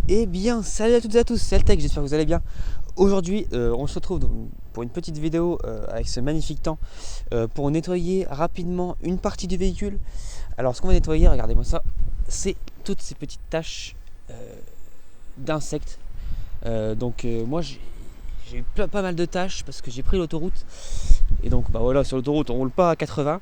Eh bien, salut à toutes et à tous, c'est Altec, j'espère que vous allez bien. Aujourd'hui, on se retrouve pour une petite vidéo avec ce magnifique temps pour nettoyer rapidement une partie du véhicule. Alors, ce qu'on va nettoyer, regardez-moi ça, c'est toutes ces petites taches d'insectes. Moi, j'ai eu pas mal de taches parce que j'ai pris l'autoroute. Et donc, bah voilà, sur l'autoroute, on roule pas à 80.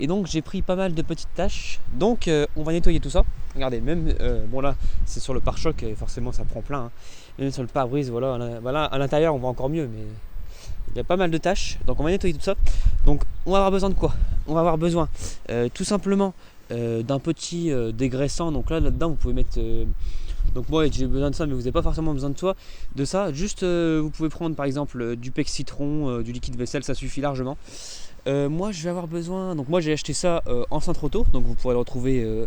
Et donc j'ai pris pas mal de petites taches. Donc on va nettoyer tout ça. Regardez, même bon là c'est sur le pare-choc et forcément ça prend plein. Hein. Même sur le pare-brise, voilà, à l'intérieur on voit encore mieux, mais il y a pas mal de taches. Donc on va nettoyer tout ça. Donc on va avoir besoin de quoi? On va avoir besoin tout simplement d'un petit dégraissant. Donc là-dedans vous pouvez mettre. Donc moi j'ai besoin de ça, mais vous n'avez pas forcément besoin de ça. Juste vous pouvez prendre par exemple du pec citron, du liquide vaisselle, ça suffit largement. Moi je vais avoir besoin, donc moi j'ai acheté ça en centre auto, donc vous pourrez le retrouver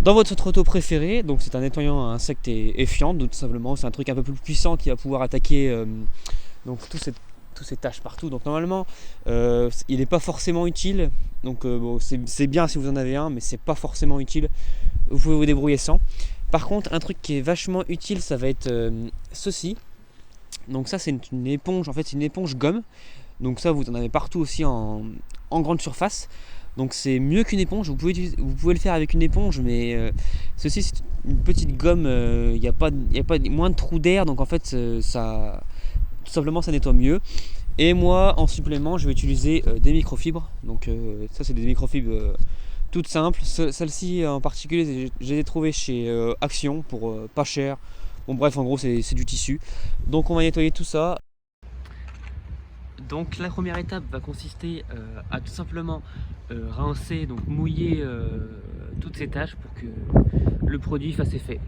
dans votre centre auto préféré. Donc c'est un nettoyant à insectes et fientes, tout simplement. C'est un truc un peu plus puissant qui va pouvoir attaquer donc tous ces taches partout. Donc normalement il n'est pas forcément utile, donc bon, c'est bien si vous en avez un, mais c'est pas forcément utile. Vous pouvez vous débrouiller sans. Par contre, un truc qui est vachement utile, ça va être ceci. Donc ça c'est une éponge, en fait c'est une éponge gomme. Donc ça vous en avez partout aussi en grande surface. Donc c'est mieux qu'une éponge, vous pouvez le faire avec une éponge, mais ceci c'est une petite gomme, il n'y a pas moins de trous d'air, donc en fait ça tout simplement ça nettoie mieux. Et moi en supplément je vais utiliser des microfibres. Donc ça c'est des microfibres toutes simples. Celle-ci en particulier j'ai trouvé chez Action pour pas cher. Bon bref, en gros c'est du tissu. Donc on va nettoyer tout ça. Donc la première étape va consister à tout simplement rincer, donc mouiller toutes ces taches pour que le produit fasse effet.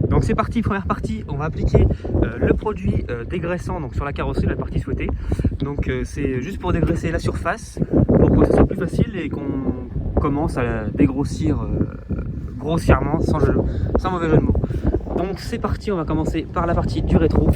Donc c'est parti, première partie, on va appliquer le produit dégraissant donc sur la carrosserie, la partie souhaitée. Donc c'est juste pour dégraisser la surface, pour que ce soit plus facile et qu'on commence à la dégrossir grossièrement, sans mauvais jeu de mots. Donc c'est parti, on va commencer par la partie du rétro.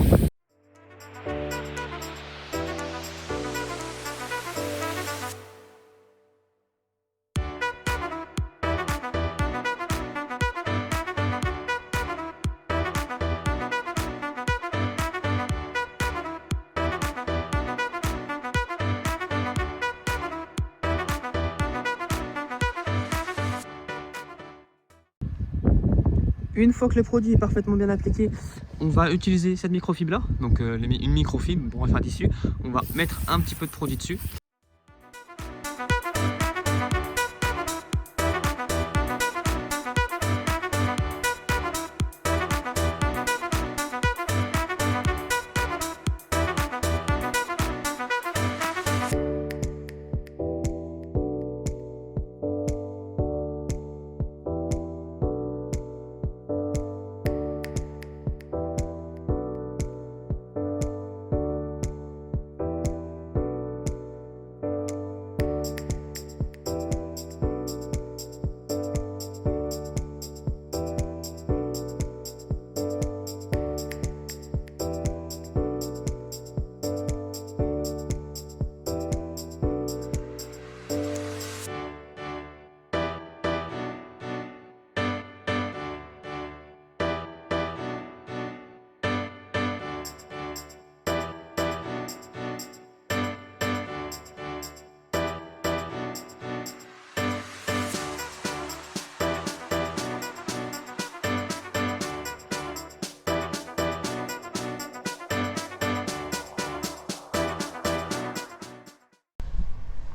Une fois que le produit est parfaitement bien appliqué, on va utiliser cette microfibre là, donc une microfibre pour refaire un tissu. On va mettre un petit peu de produit dessus.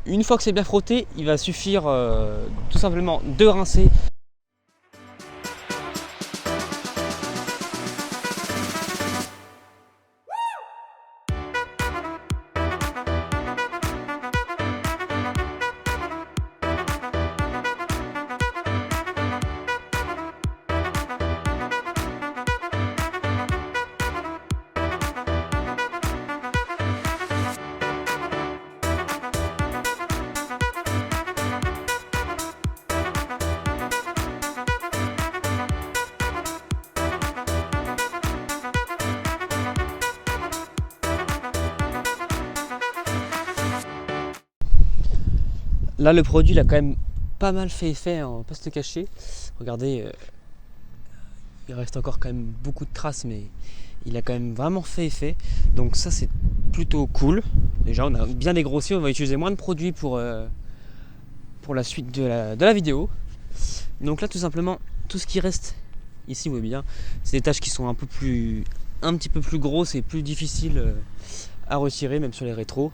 Une fois que c'est bien frotté, il va suffire tout simplement de rincer. Là le produit il a quand même pas mal fait effet, hein, on va pas se le cacher. Regardez, il reste encore quand même beaucoup de traces, mais il a quand même vraiment fait effet. Donc ça c'est plutôt cool. Déjà on a bien dégrossi, on va utiliser moins de produits pour la suite de la vidéo. Donc là tout simplement, tout ce qui reste ici, vous voyez bien, c'est des tâches qui sont un petit peu plus grosses et plus difficiles à retirer, même sur les rétros.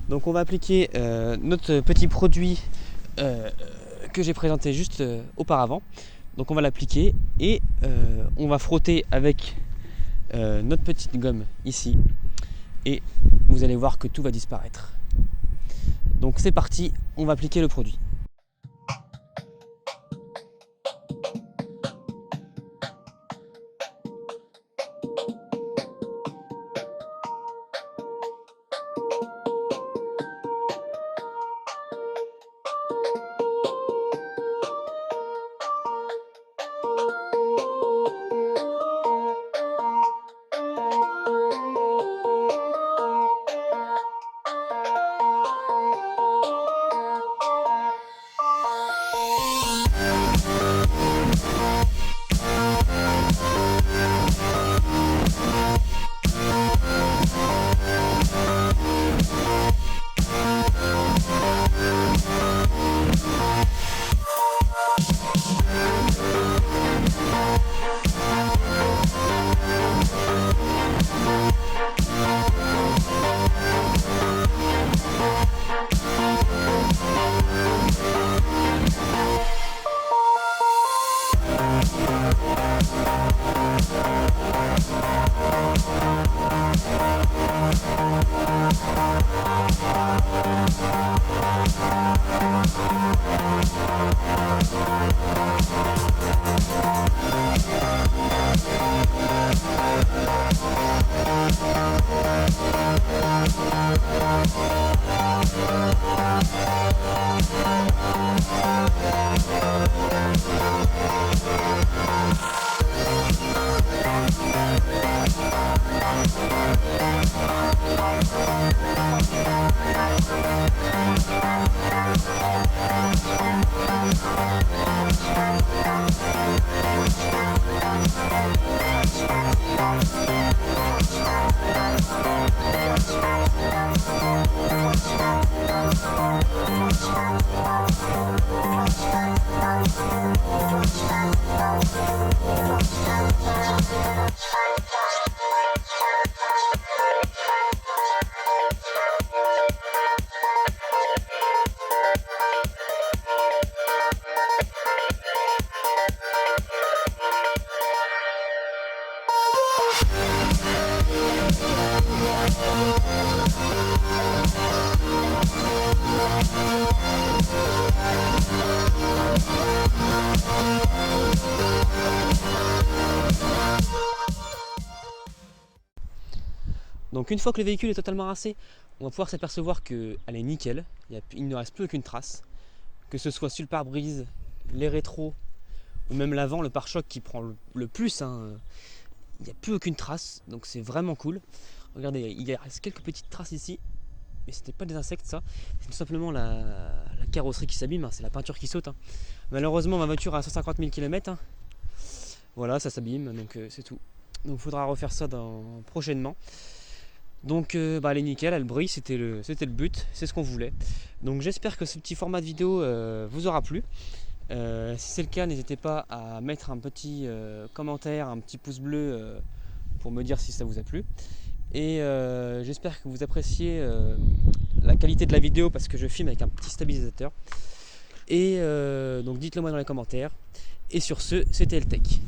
Donc on va appliquer notre petit produit que j'ai présenté juste auparavant. Donc on va l'appliquer et on va frotter avec notre petite gomme ici et vous allez voir que tout va disparaître. Donc c'est parti, on va appliquer le produit. Donc une fois que le véhicule est totalement rincé, on va pouvoir s'apercevoir qu'elle est nickel, il ne reste plus aucune trace, que ce soit sur le pare-brise, les rétros ou même l'avant, le pare-choc qui prend le plus, hein, il n'y a plus aucune trace, donc c'est vraiment cool. Regardez, il reste quelques petites traces ici, mais c'était pas des insectes ça, c'est tout simplement la carrosserie qui s'abîme, hein, c'est la peinture qui saute. Hein. Malheureusement ma voiture a 150 000 km, hein. Voilà, ça s'abîme, donc c'est tout. Donc il faudra refaire ça prochainement. Donc elle est nickel, elle brille, c'était le but, c'est ce qu'on voulait. Donc j'espère que ce petit format de vidéo vous aura plu. Si c'est le cas, n'hésitez pas à mettre un petit commentaire, un petit pouce bleu pour me dire si ça vous a plu. Et j'espère que vous appréciez la qualité de la vidéo parce que je filme avec un petit stabilisateur. Et donc dites-le moi dans les commentaires. Et sur ce, c'était LTech.